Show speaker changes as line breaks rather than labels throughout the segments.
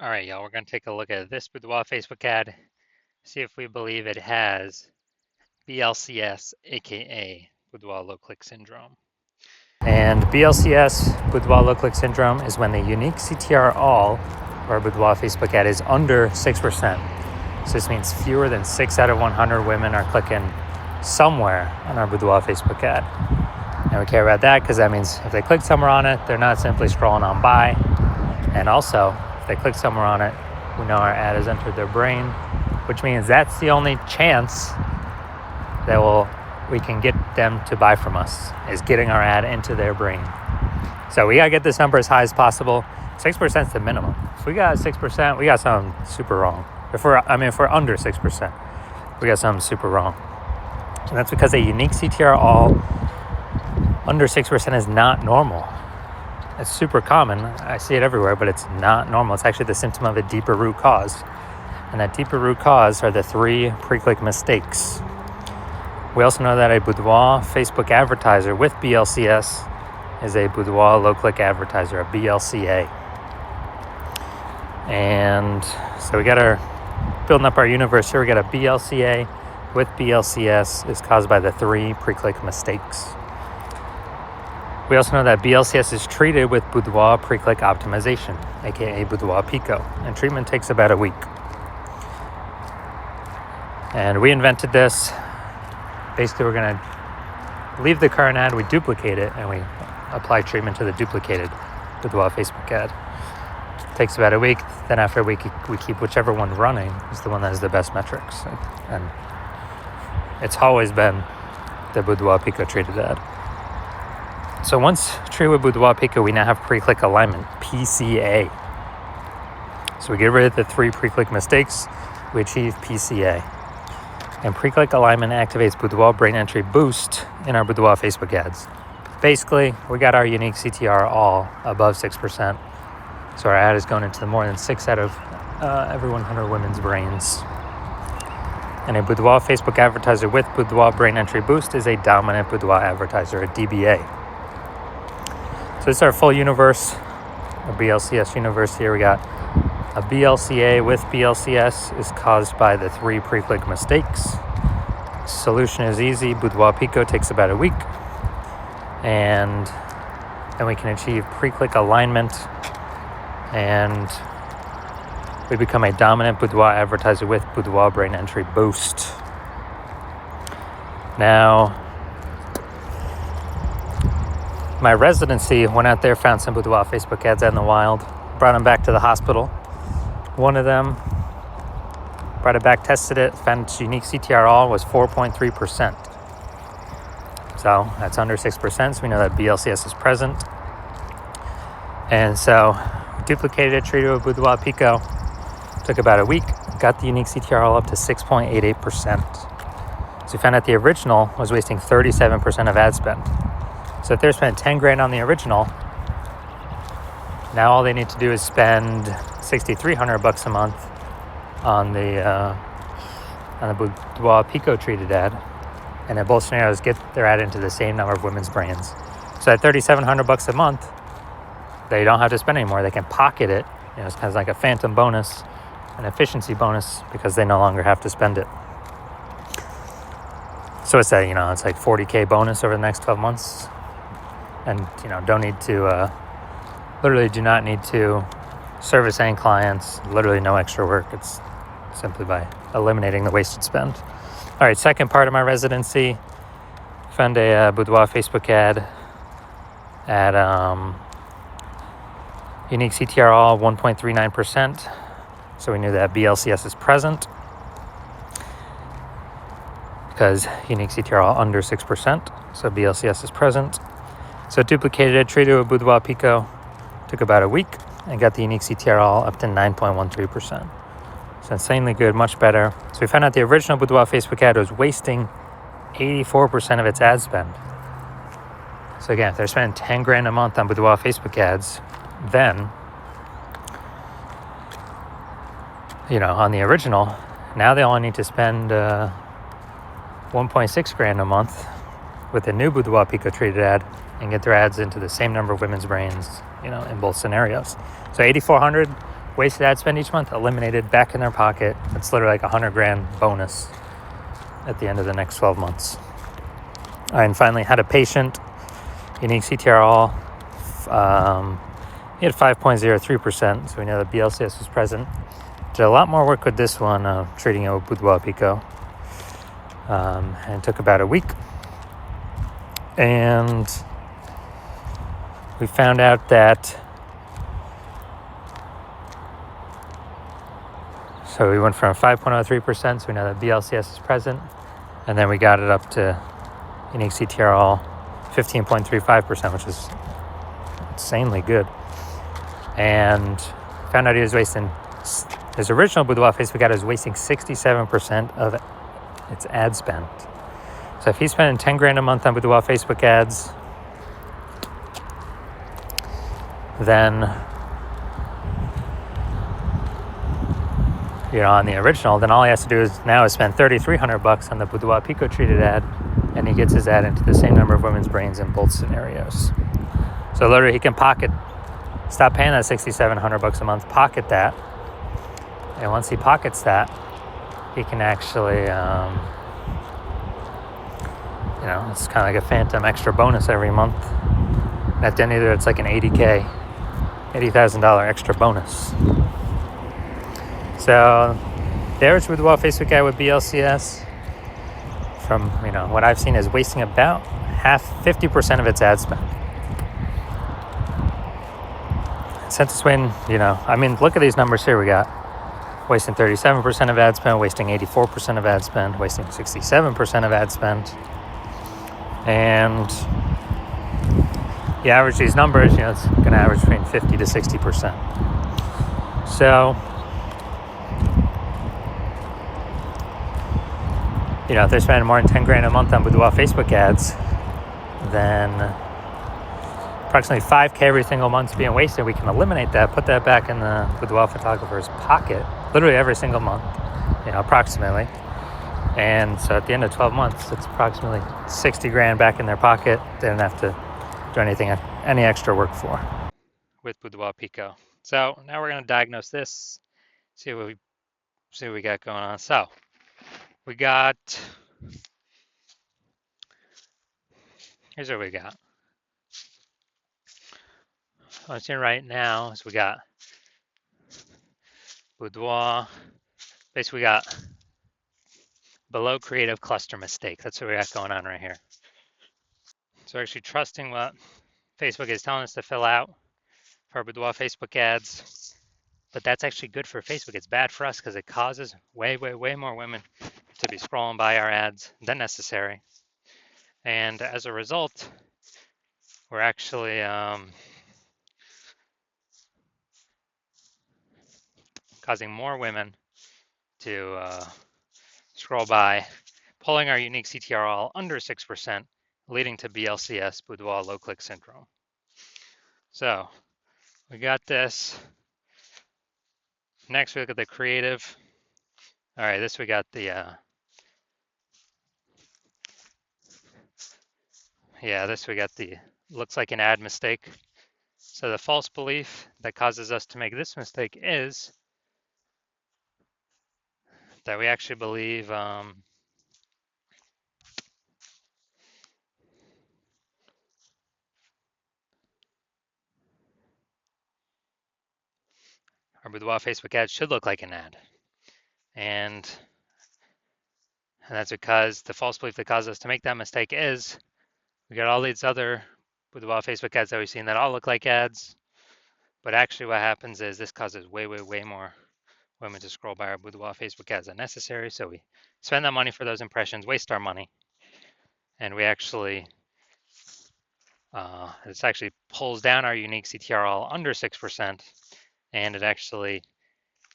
All right, y'all, we're going to take a look at this Boudoir Facebook ad, see if we believe it has BLCS, aka Boudoir low click syndrome. And BLCS, Boudoir low click syndrome, is when the unique CTR all or Boudoir Facebook ad is under 6%. So this means fewer than 6 out of 100 women are clicking somewhere on our Boudoir Facebook ad. And we care about that because that means if they click somewhere on it, they're not simply scrolling on by. And also, if they click somewhere on it, we know our ad has entered their brain, which means that's the only chance that we can get them to buy from us, is getting our ad into their brain. So we gotta get this number as high as possible. 6% is the minimum. If we got 6%, we got something super wrong. If we're under 6%, we got something super wrong. And that's because a unique CTR all under 6% is not normal. It's super common. I see it everywhere, but it's not normal. It's actually the symptom of a deeper root cause. And that deeper root cause are the 3 pre-click mistakes. We also know that a Boudoir Facebook advertiser with BLCS is a Boudoir low-click advertiser, a BLCA. And so we got building up our universe here. We got a BLCA with BLCS is caused by the 3 pre-click mistakes. We also know that BLCS is treated with Boudoir pre-click optimization, aka Boudoir Pico, and treatment takes about a week. And we invented this. Basically, we're going to leave the current ad, we duplicate it, and we apply treatment to the duplicated Boudoir Facebook ad. It takes about a week. Then after a week, we keep whichever one running is the one that has the best metrics. And it's always been the Boudoir Pico treated ad. So once treated with Boudoir Pico, we now have pre-click alignment, PCA. So we get rid of the 3 pre-click mistakes, we achieve PCA. And pre-click alignment activates Boudoir brain entry boost in our Boudoir Facebook ads. Basically, we got our unique CTR all above 6%. So our ad is going into more than 6 out of every 100 women's brains. And a Boudoir Facebook advertiser with Boudoir brain entry boost is a dominant Boudoir advertiser, a DBA. So this is our full universe, a BLCS universe here. We got a BLCA with BLCS is caused by the 3 pre-click mistakes. Solution is easy. Boudoir Pico takes about a week. And then we can achieve pre-click alignment. And we become a dominant Boudoir advertiser with Boudoir brain entry boost. Now, my residency went out there, found some Boudoir Facebook ads out in the wild, brought them back to the hospital. One of them brought it back, tested it, found its unique CTR all was 4.3%. So that's under 6%, so we know that BLCS is present. And so duplicated it, treated with Boudoir Pico, took about a week, got the unique CTR all up to 6.88%. So we found out the original was wasting 37% of ad spend. So if they're spending 10 grand on the original, now all they need to do is spend $6,300 a month on the Boudoir Pico treated ad, and in both scenarios get their ad into the same number of women's brains. So at $3,700 a month, they don't have to spend anymore. They can pocket it. It's kind of like a phantom bonus, an efficiency bonus, because they no longer have to spend it. So it's it's like $40K bonus over the next 12 months. And, don't need to, literally do not need to service any clients, literally no extra work. It's simply by eliminating the wasted spend. All right, second part of my residency, found a Boudoir Facebook ad at unique CTR all 1.39%. So we knew that BLCS is present because unique CTR all under 6%. So BLCS is present. So duplicated it, treated with Boudoir Pico, took about a week, and got the unique CTR all up to 9.13%. So insanely good, much better. So we found out the original Boudoir Facebook ad was wasting 84% of its ad spend. So again, if they're spending 10 grand a month on Boudoir Facebook ads, then, on the original, now they only need to spend 1.6 grand a month with the new Boudoir Pico treated ad and get their ads into the same number of women's brains, in both scenarios. So $8,400 wasted ad spend each month, eliminated, back in their pocket. It's literally like $100,000 bonus at the end of the next 12 months. All right, and finally, had a patient, unique CTRL. He had 5.03%, so we know that BLCS was present. Did a lot more work with this one, treating it with Boudoir Pico. And it took about a week. And we found out that, so we went from 5.03%, so we know that BLCS is present. And then we got it up to unique CTRL 15.35%, which is insanely good. And found out he was wasting, his original Boudoir Facebook ad was wasting 67% of its ad spend. So if he's spending $10,000 a month on Boudoir Facebook ads, then, on the original, then all he has to do is spend $3,300 on the Boudoir Pico treated ad, and he gets his ad into the same number of women's brains in both scenarios. So literally he can stop paying that $6,700 a month, pocket that, and once he pockets that, he can actually, it's kind of like a phantom extra bonus every month. And at the end of it, it's like an $80,000 extra bonus. So the average Boudoir Facebook ad with BLCS, from what I've seen, is wasting about 50% of its ad spend. Since it's when, look at these numbers here. We got wasting 37% of ad spend, wasting 84% of ad spend, wasting 67% of ad spend. And you average these numbers, it's going to average between 50 to 60%. So, if they're spending more than $10,000 a month on Boudoir Facebook ads, then approximately $5,000 every single month's being wasted. We can eliminate that, put that back in the Boudoir photographer's pocket, literally every single month, approximately. And so at the end of 12 months, it's approximately $60,000 back in their pocket. They don't have to do any extra work for with Boudoir Pico. So now we're going to diagnose this, see what we got going on. So we got, here's what we got. What I'm seeing right now is we got Boudoir. Basically, we got below creative cluster mistake. That's what we got going on right here. So we're actually trusting what Facebook is telling us to fill out for our Boudoir Facebook ads. But that's actually good for Facebook. It's bad for us because it causes way, way, way more women to be scrolling by our ads than necessary. And as a result, we're actually causing more women to scroll by, pulling our unique CTRL under 6%, leading to BLCS, Boudoir low click syndrome. So we got this. Next, we look at the creative. All right, this we got the, looks like an ad mistake. So the false belief that causes us to make this mistake is that we actually believe our Boudoir Facebook ad should look like an ad. And that's because the false belief that causes us to make that mistake is we got all these other Boudoir Facebook ads that we've seen that all look like ads. But actually what happens is this causes way, way, way more women to scroll by our Boudoir Facebook ads than necessary. So we spend that money for those impressions, waste our money. And we actually, this actually pulls down our unique CTRL under 6%. And it actually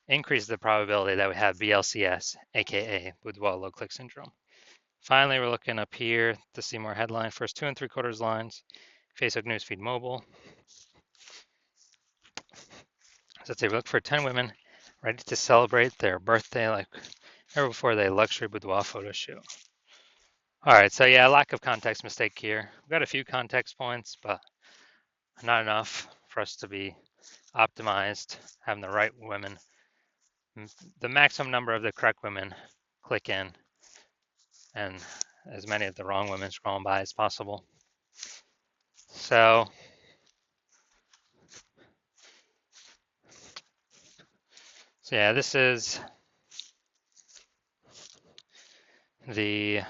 increases the probability that we have BLCS, aka Boudoir low click syndrome. Finally, we're looking up here to see more headline. First 2 3/4 lines, Facebook newsfeed mobile. So let's say we look for 10 women ready to celebrate their birthday like ever before they luxury boudoir photo shoot. All right, so yeah, lack of context mistake here. We've got a few context points, but not enough for us to be optimized, having the right women, the maximum number of the correct women click in, and as many of the wrong women scrolling by as possible. So yeah, this is the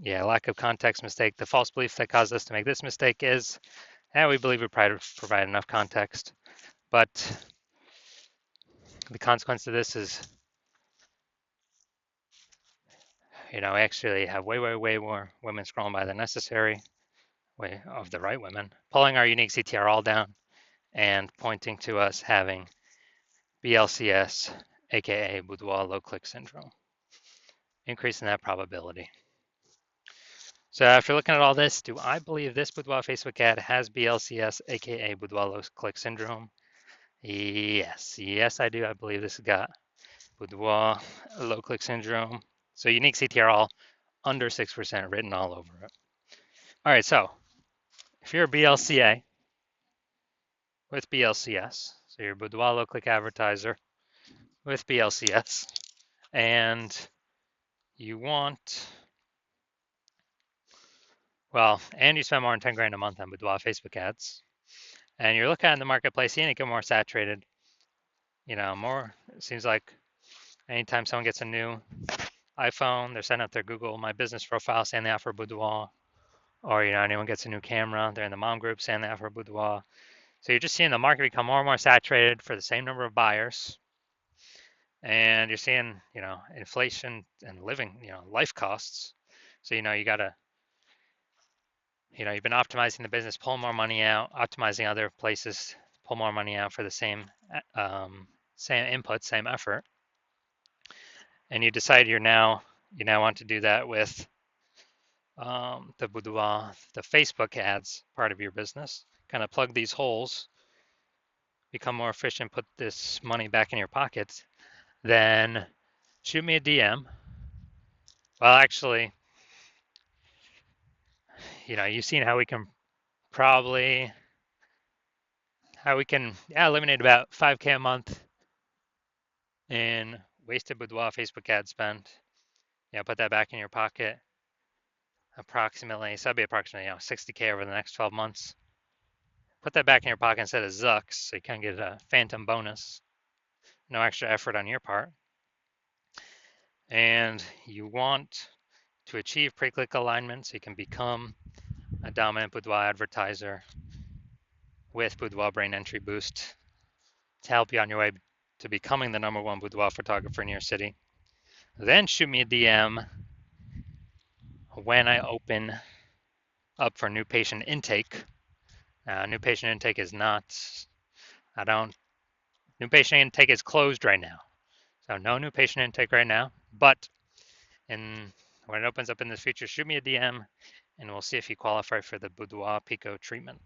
lack of context mistake. The false belief that caused us to make this mistake is, we believe we provide enough context, but the consequence of this is, we actually have way more women scrolling by than necessary, way of the right women, pulling our unique CTR all down and pointing to us having BLCS, aka Boudoir low click syndrome, increasing that probability. So after looking at all this, do I believe this Boudoir Facebook ad has BLCS, aka Boudoir low click syndrome? Yes, I do. I believe this has got Boudoir low click syndrome. So unique CTR all under 6% written all over it. All right, so if you're a BLCA with BLCS, so you're a Boudoir low click advertiser with BLCS, and you want, and you spend more than 10 grand a month on Boudoir Facebook ads, and you're looking at the marketplace, seeing it get more saturated, it seems like anytime someone gets a new iPhone, they're setting up their Google My Business profile saying they offer Boudoir, or anyone gets a new camera, they're in the mom group saying they offer Boudoir. So you're just seeing the market become more and more saturated for the same number of buyers, and you're seeing inflation and living life costs. So you gotta you've been optimizing the business, pulling more money out, optimizing other places, pull more money out for the same input, same effort, and you decide you now want to do that with the Boudoir, the Facebook ads part of your business. Kind of plug these holes, become more efficient, put this money back in your pockets. Then shoot me a DM. Well, actually, you've seen how we can eliminate about 5K a month in wasted Boudoir Facebook ad spend. Put that back in your pocket. Approximately 60K over the next 12 months. Put that back in your pocket instead of Zucks, so you can get a phantom bonus. No extra effort on your part. And you want to achieve pre-click alignment so you can become a dominant Boudoir advertiser with Boudoir Brain Entry Boost to help you on your way to becoming the #1 boudoir photographer in your city. Then shoot me a DM when I open up for new patient intake. New patient intake is new patient intake is closed right now. So no new patient intake right now, but when it opens up in the future, shoot me a DM and we'll see if you qualify for the Boudoir Pico treatment.